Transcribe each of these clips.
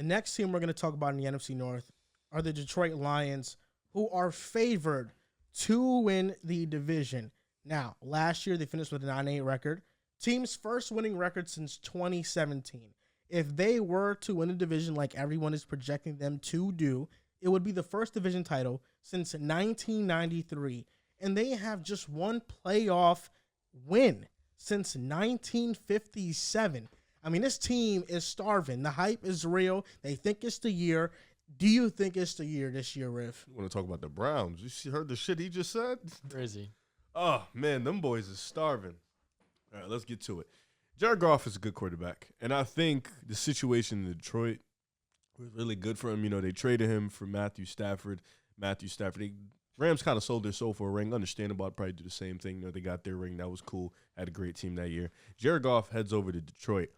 The next team we're going to talk about in the NFC North are the Detroit Lions, who are favored to win the division. Now, last year they finished with a 9-8 record, team's first winning record since 2017. If they were to win a division like everyone is projecting them to do, it would be the first division title since 1993. And they have just one playoff win since 1957. I mean, this team is starving. The hype is real. They think it's the year. Do you think it's the year this year, Riff? You want to talk about the Browns? Heard the shit he just said? Crazy. Oh, man, them boys is starving. All right, let's get to it. Jared Goff is a good quarterback, and I think the situation in Detroit was really good for him. You know, they traded him for Matthew Stafford. Rams kind of sold their soul for a ring. Understandable. I'd probably do the same thing. You know, they got their ring. That was cool. Had a great team that year. Jared Goff heads over to Detroit,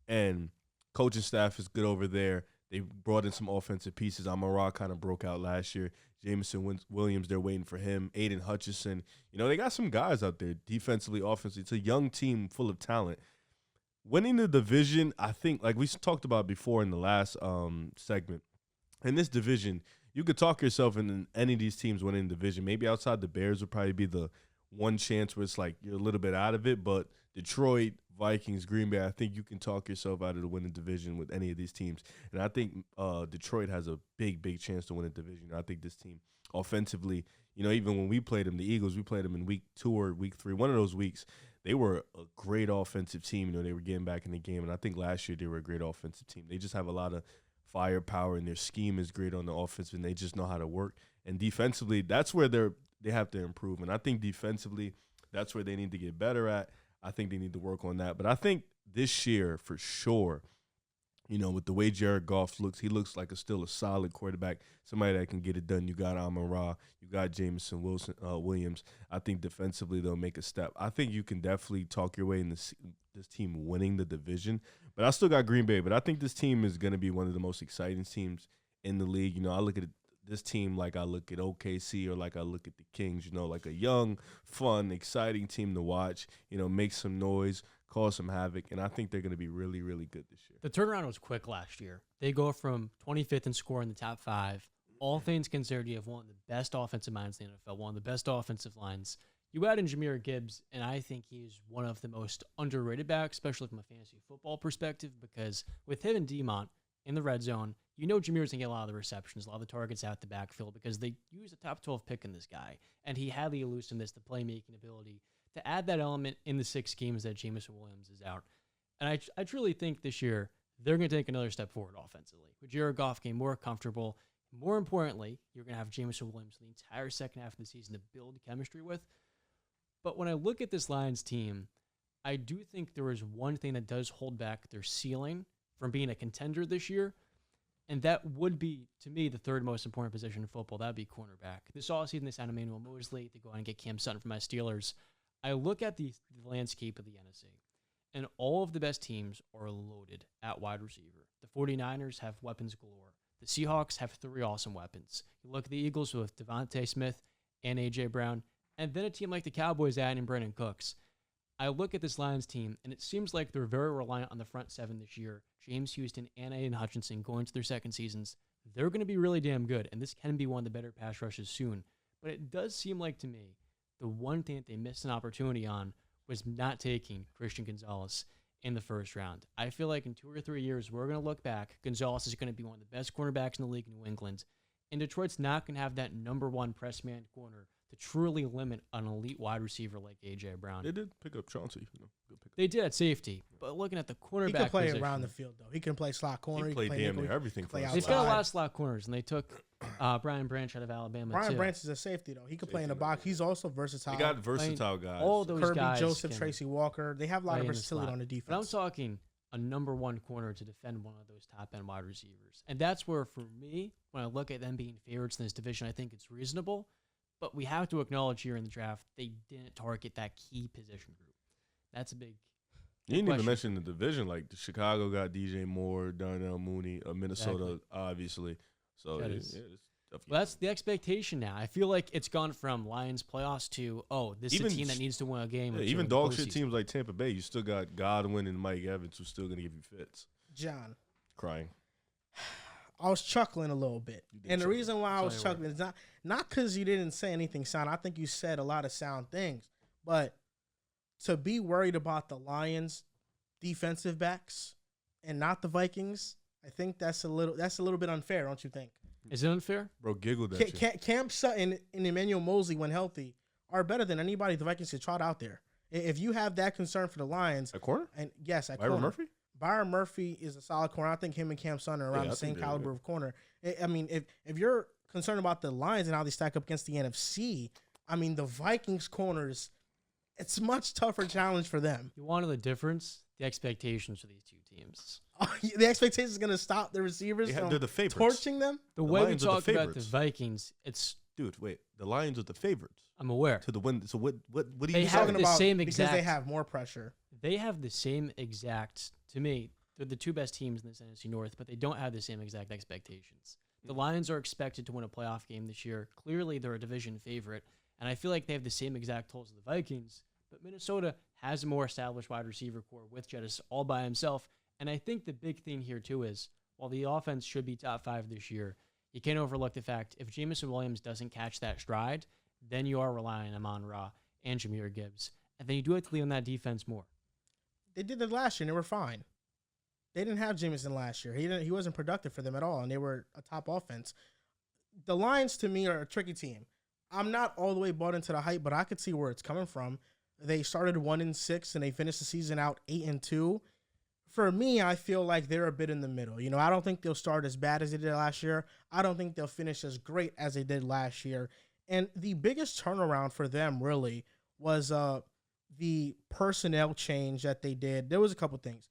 and coaching staff is good over there. They brought in some offensive pieces. Moran kind of broke out last year. Jameson Williams, they're waiting for him. Aiden Hutchinson. You know, they got some guys out there defensively, offensively. It's a young team full of talent. Winning the division, I think, like we talked about before in the last segment, in this division, you could talk yourself into any of these teams winning the division. Maybe outside the Bears would probably be the one chance where it's like you're a little bit out of it. But Detroit, Vikings, Green Bay, I think you can talk yourself out of the winning division with any of these teams. And I think Detroit has a big, big chance to win a division. I think this team offensively, you know, even when we played them, the Eagles, we played them in week 2 or week 3. One of those weeks, they were a great offensive team. You know, they were getting back in the game. And I think last year they were a great offensive team. They just have a lot of firepower, and their scheme is great on the offense, and they just know how to work. And defensively, that's where they have to improve. And I think defensively, that's where they need to get better at. I think they need to work on that. But I think this year, for sure, you know, with the way Jared Goff looks, he looks like still a solid quarterback, somebody that can get it done. You got Amon-Ra, you got Jameson Williams. I think defensively they'll make a step. I think you can definitely talk your way in this team winning the division. But I still got Green Bay. But I think this team is going to be one of the most exciting teams in the league. You know, I look at this team like I look at OKC or like I look at the Kings, you know, like a young, fun, exciting team to watch, you know, make some noise, cause some havoc, and I think they're going to be really, really good this year. The turnaround was quick last year. They go from 25th in score in the top 5. All things considered, you have one of the best offensive minds in the NFL, one of the best offensive lines. You add in Jahmyr Gibbs, and I think he's one of the most underrated backs, especially from a fantasy football perspective, because with him and Demont in the red zone, you know Jahmyr's going to get a lot of the receptions, a lot of the targets out the backfield because they use a top 12 pick in this guy. And he had the elusiveness, the playmaking ability to add that element in the 6 games that Jameson Williams is out. And I truly think this year they're going to take another step forward offensively. With Jared Goff getting more comfortable, more importantly, you're going to have Jameson Williams the entire second half of the season to build chemistry with. But when I look at this Lions team, I do think there is one thing that does hold back their ceiling from being a contender this year. And that would be, to me, the third most important position in football. That would be cornerback. This offseason, they signed Emmanuel Mosley. They go out and get Cam Sutton from my Steelers. I look at the landscape of the NFC, and all of the best teams are loaded at wide receiver. The 49ers have weapons galore. The Seahawks have 3 awesome weapons. You look at the Eagles with Devontae Smith and A.J. Brown, and then a team like the Cowboys adding Brandon Cooks. I look at this Lions team, and it seems like they're very reliant on the front 7 this year. James Houston and Aiden Hutchinson going to their second seasons. They're going to be really damn good, and this can be one of the better pass rushes soon. But it does seem like to me the one thing that they missed an opportunity on was not taking Christian Gonzalez in the first round. I feel like in 2 or 3 years, we're going to look back. Gonzalez is going to be one of the best cornerbacks in the league in New England, and Detroit's not going to have that number 1 press man corner to truly limit an elite wide receiver like A.J. Brown. They did pick up Chauncey. You know, good pickup. They did at safety, but looking at the cornerback He can play position, around the field, though. He can play slot corner. He played damn nickel, near everything for us. they've got a lot of slot corners, and they took Brian Branch out of Alabama, Brian too. Branch is a safety, though. He can play in the box. He's also versatile. They got versatile guys. All those Kirby guys Joseph, can Tracy Walker. They have a lot play of in the versatility slot. on the defense. But I'm talking a number 1 corner to defend one of those top-end wide receivers. And that's where, for me, when I look at them being favorites in this division, I think it's reasonable. But we have to acknowledge here in the draft, they didn't target that key position group. That's a big You didn't even question. mention the division. Like, Chicago got DJ Moore, Darnell Mooney, Minnesota, obviously. So, it's definitely. Well, that's the expectation now. I feel like it's gone from Lions playoffs to, this is a team that needs to win a game. Yeah, or two even in the dog shit postseason. teams like Tampa Bay, you still got Godwin and Mike Evans who's still going to give you fits. John. Crying. I was chuckling a little bit. And the reason why I was chuckling is not because you didn't say anything sound. I think you said a lot of sound things. But to be worried about the Lions defensive backs and not the Vikings, I think that's a little bit unfair, don't you think? Is it unfair? Bro, giggled at you. Cam Sutton and Emmanuel Mosley, when healthy, are better than anybody the Vikings could trot out there. If you have that concern for the Lions. At corner? And yes, at Byron corner. Murphy? Byron Murphy is a solid corner. I think him and Cam Sutton are around the same caliber of corner. I mean, if you're concerned about the Lions and how they stack up against the NFC, I mean, the Vikings corners, it's a much tougher challenge for them. You want to know the difference? The expectations for these two teams. The expectation is going to stop the receivers from they're the favorites. torching them? The way we talk about the Vikings, it's... Dude, wait. The Lions are the favorites. I'm aware. To the win. So what are you they have talking the about? Same exact, because they have more pressure. They have the same exact, to me, they're the two best teams in this NFC North, but they don't have the same exact expectations. The Lions are expected to win a playoff game this year. Clearly, they're a division favorite, and I feel like they have the same exact totals as the Vikings, but Minnesota has a more established wide receiver core with Jettis all by himself, and I think the big thing here, too, is while the offense should be top 5 this year, you can't overlook the fact if Jameson Williams doesn't catch that stride, then you are relying on Amon-Ra and Jahmyr Gibbs, and then you do have to lean on that defense more. They did it last year, and they were fine. They didn't have Jameson last year. He wasn't productive for them at all, and they were a top offense. The Lions, to me, are a tricky team. I'm not all the way bought into the hype, but I could see where it's coming from. They started 1-6, and they finished the season out 8-2. For me, I feel like they're a bit in the middle. You know, I don't think they'll start as bad as they did last year. I don't think they'll finish as great as they did last year. And the biggest turnaround for them, really, was the personnel change that they did. There was a couple things.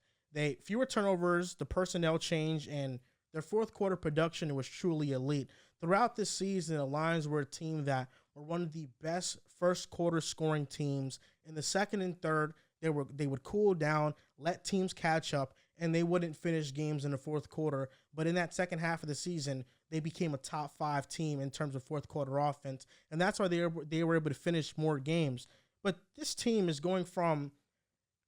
Fewer turnovers, the personnel change, and their fourth quarter production was truly elite. Throughout this season, the Lions were a team that were one of the best first quarter scoring teams. In the second and third, they would cool down, let teams catch up, and they wouldn't finish games in the fourth quarter. But in that second half of the season, they became a top 5 team in terms of fourth quarter offense, and that's why they were able to finish more games. But this team is going from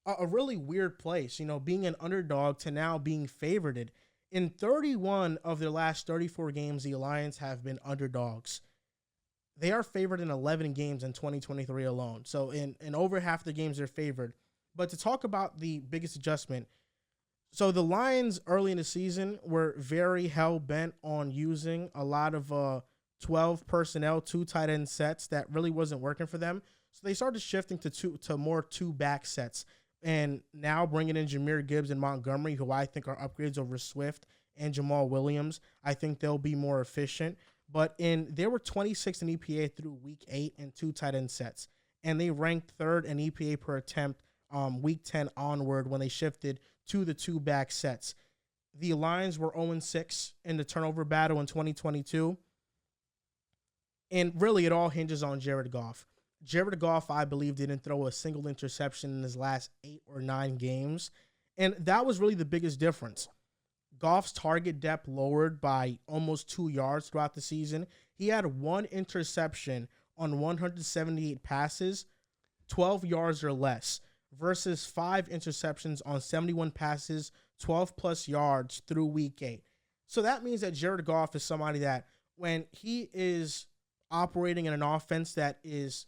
a really weird place, you know, being an underdog to now being favored. In 31 of their last 34 games, the Lions have been underdogs. They are favored in 11 games in 2023 alone. So in over half the games, they're favored. But to talk about the biggest adjustment, so the Lions early in the season were very hell-bent on using a lot of 12 personnel, 2 tight end sets that really wasn't working for them. So they started shifting to more 2-back sets. And now bringing in Jahmyr Gibbs and Montgomery, who I think are upgrades over Swift and Jamal Williams. I think they'll be more efficient. But they were 26 in EPA through week 8 and 2 tight end sets. And they ranked 3rd in EPA per attempt week 10 onward when they shifted to the 2-back sets. The Lions were 0-6 in the turnover battle in 2022. And really, it all hinges on Jared Goff. Jared Goff, I believe, didn't throw a single interception in his last 8 or 9 games. And that was really the biggest difference. Goff's target depth lowered by almost 2 yards throughout the season. He had 1 interception on 178 passes, 12 yards or less, versus 5 interceptions on 71 passes, 12-plus yards through week 8. So that means that Jared Goff is somebody that when he is operating in an offense that is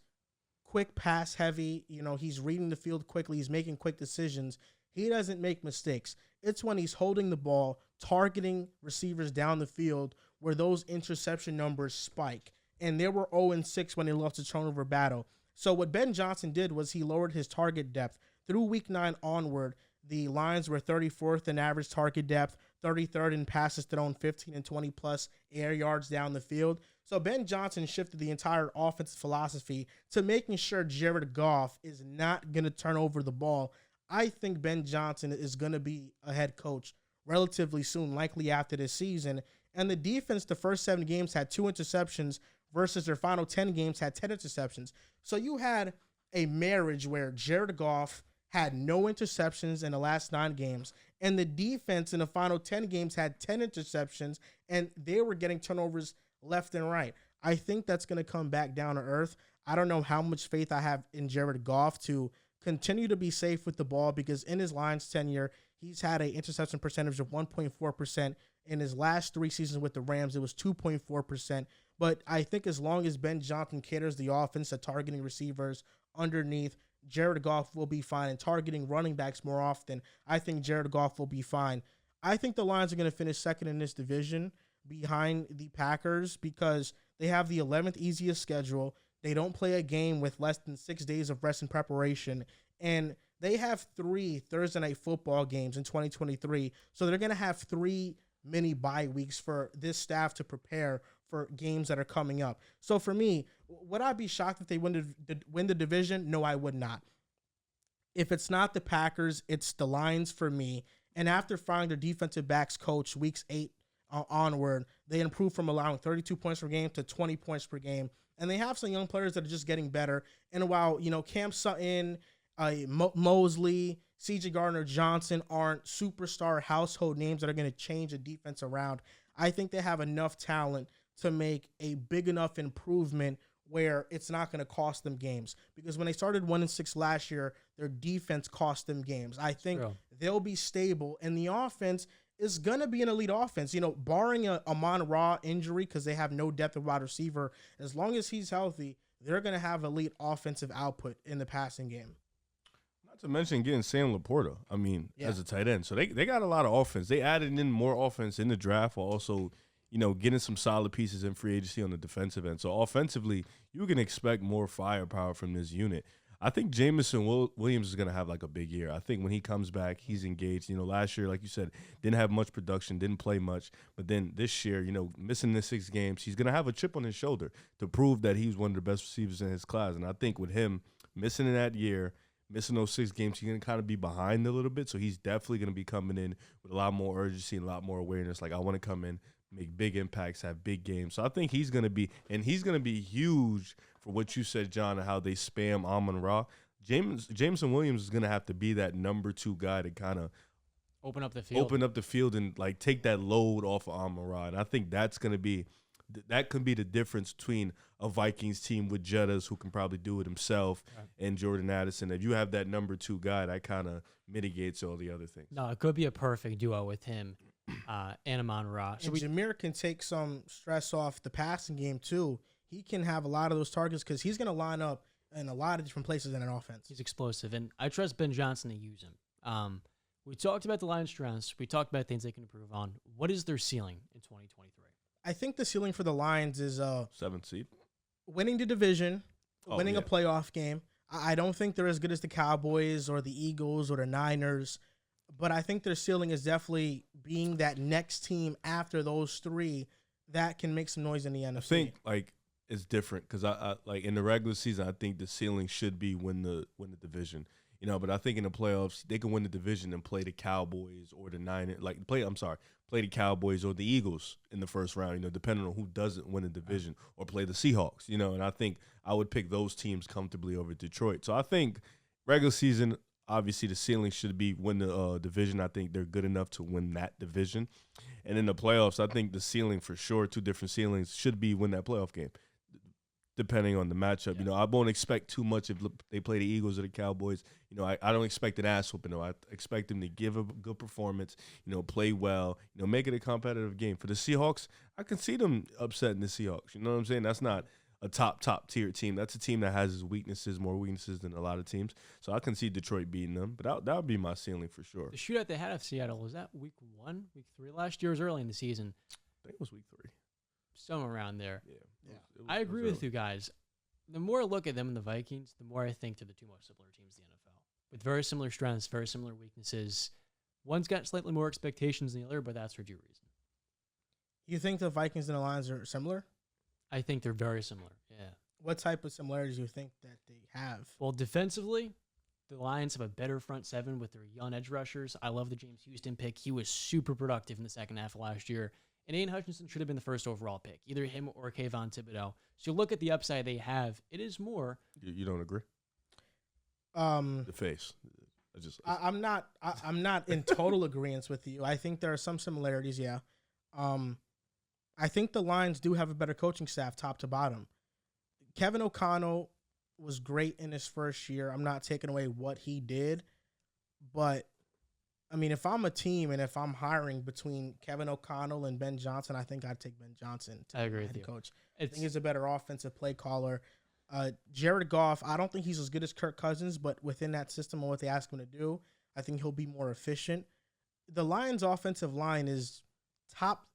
quick pass heavy, you know, he's reading the field quickly, he's making quick decisions, he doesn't make mistakes. It's when he's holding the ball, targeting receivers down the field where those interception numbers spike. And they were 0-6 when they lost the turnover battle. So what Ben Johnson did was he lowered his target depth. Through week 9 onward, the Lions were 34th in average target depth, 33rd in passes thrown, 15 and 20-plus air yards down the field. So Ben Johnson shifted the entire offensive philosophy to making sure Jared Goff is not going to turn over the ball. I think Ben Johnson is going to be a head coach relatively soon, likely after this season. And the defense, the first 7 games, had 2 interceptions versus their final 10 games had 10 interceptions. So you had a marriage where Jared Goff had no interceptions in the last 9 games, and the defense in the final 10 games had 10 interceptions, and they were getting turnovers left and right. I think that's going to come back down to earth. I don't know how much faith I have in Jared Goff to continue to be safe with the ball, because in his Lions tenure, he's had an interception percentage of 1.4% In his last 3 seasons with the Rams, it was 2.4%. But I think as long as Ben Johnson caters the offense to targeting receivers underneath, Jared Goff will be fine. And targeting running backs more often, I think Jared Goff will be fine. I think the Lions are going to finish second in this division behind the Packers because they have the 11th easiest schedule. They don't play a game with less than 6 days of rest and preparation. And they have 3 Thursday night football games in 2023. So they're going to have 3 mini bye weeks for this staff to prepare for games that are coming up. So for me, would I be shocked if they win the division? No, I would not. If it's not the Packers, it's the Lions for me. And after firing their defensive backs coach weeks 8 onward, they improved from allowing 32 points per game to 20 points per game. And they have some young players that are just getting better. And while, Cam Sutton, Mosley, C.J. Gardner-Johnson aren't superstar household names that are going to change the defense around, I think they have enough talent to make a big enough improvement where it's not going to cost them games. Because when they started 1-6 last year, their defense cost them games. I think they'll be stable, and the offense is going to be an elite offense. Barring a Moran injury, because they have no depth of wide receiver, as long as he's healthy, they're going to have elite offensive output in the passing game. Not to mention getting Sam Laporta, as a tight end. So they got a lot of offense. They added in more offense in the draft while also getting some solid pieces in free agency on the defensive end. So offensively, you can expect more firepower from this unit. I think Jameson Williams is going to have like a big year. I think when he comes back, he's engaged. Last year, like you said, didn't have much production, didn't play much. But then this year, missing the 6 games, he's going to have a chip on his shoulder to prove that he's one of the best receivers in his class. And I think with him missing in that year, missing those 6 games, he's going to kind of be behind a little bit. So he's definitely going to be coming in with a lot more urgency and a lot more awareness. Like, I want to come in, make big impacts, have big games. So I think he's going to be huge for what you said, John, and how they spam Amon-Ra. Jameson Williams is going to have to be that number 2 guy to kind of open up the field and like take that load off of Amon-Ra. And I think that could be the difference between a Vikings team with Jettas who can probably do it himself and Jordan Addison. If you have that number 2 guy, that kind of mitigates all the other things. No, it could be a perfect duo with him. And Amon-Ra. So Jameer can take some stress off the passing game too. He can have a lot of those targets because he's going to line up in a lot of different places in an offense. He's explosive, and I trust Ben Johnson to use him. We talked about the Lions' strengths. We talked about things they can improve on. What is their ceiling in 2023? I think the ceiling for the Lions is 7th seed, winning the division, winning a playoff game. I don't think they're as good as the Cowboys or the Eagles or the Niners. But I think their ceiling is definitely being that next team after those 3 that can make some noise in the NFC. I think it's different because I like in the regular season, I think the ceiling should be win the division. But I think in the playoffs they can win the division and play the Cowboys or the Niners. Play the Cowboys or the Eagles in the first round. Depending on who doesn't win the division, or play the Seahawks. And I think I would pick those teams comfortably over Detroit. So I think regular season, obviously, the ceiling should be win the division. I think they're good enough to win that division. And in the playoffs, I think the ceiling for sure, 2 different ceilings, should be win that playoff game, depending on the matchup. I won't expect too much if they play the Eagles or the Cowboys. I don't expect an ass whooping. I expect them to give a good performance, play well, make it a competitive game. For the Seahawks, I can see them upsetting the Seahawks. You know what I'm saying? That's not a top tier team. That's a team that has more weaknesses than a lot of teams. So I can see Detroit beating them, but that would be my ceiling for sure. The shootout they had of Seattle, was that week 1, week 3 last year? It was early in the season. I think it was week 3. Somewhere around there. Yeah. I agree with you guys. The more I look at them and the Vikings, the more I think they're the 2 most similar teams in the NFL. With very similar strengths, very similar weaknesses. One's got slightly more expectations than the other, but that's for due reason. You think the Vikings and the Lions are similar? I think they're very similar, yeah. What type of similarities do you think that they have? Well, defensively, the Lions have a better front 7 with their young edge rushers. I love the James Houston pick. He was super productive in the second half of last year. And Aiden Hutchinson should have been the first overall pick, either him or Kayvon Thibodeau. So you look at the upside they have, it is more. You don't agree? The face. I'm not in total agreement with you. I think there are some similarities, yeah. I think the Lions do have a better coaching staff top to bottom. Kevin O'Connell was great in his first year. I'm not taking away what he did, but I mean, if I'm a team and if I'm hiring between Kevin O'Connell and Ben Johnson, I think I'd take Ben Johnson to I agree be with head you. coach. I think he's a better offensive play caller. Jared Goff, I don't think he's as good as Kirk Cousins, but within that system and what they ask him to do, I think he'll be more efficient. The Lions' offensive line is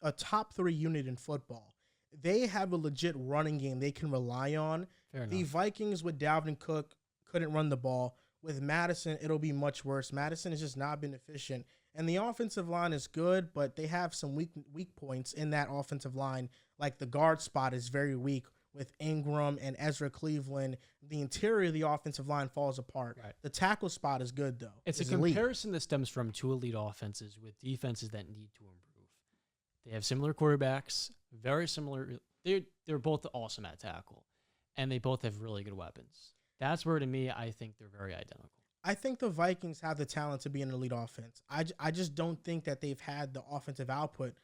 a top 3 unit in football. They have a legit running game they can rely on. Fair The enough. Vikings with Dalvin Cook couldn't run the ball. With Madison, it'll be much worse. Madison has just not been efficient. And the offensive line is good, but they have some weak points in that offensive line. Like the guard spot is very weak with Ingram and Ezra Cleveland. The interior of the offensive line falls apart. Right. The tackle spot is good, though. It's a elite. comparison that stems from 2 elite offenses with defenses that need to improve. They have similar quarterbacks, very similar. They're both awesome at tackle, and they both have really good weapons. That's where, to me, I think they're very identical. I think the Vikings have the talent to be an elite offense. I just don't think that they've had the offensive output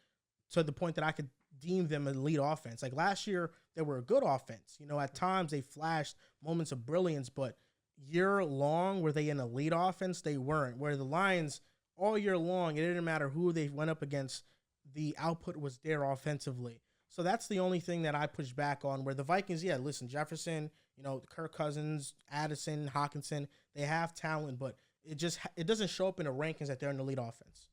to the point that I could deem them an elite offense. Like last year, they were a good offense. You know, at times they flashed moments of brilliance, but year long, were they an elite offense? They weren't. Where the Lions, all year long, it didn't matter who they went up against, the output was there offensively. So that's the only thing that I push back on. Where the Vikings, yeah, listen, Jefferson, you know, Kirk Cousins, Addison, Hawkinson, they have talent, but it doesn't show up in the rankings that they're an elite offense.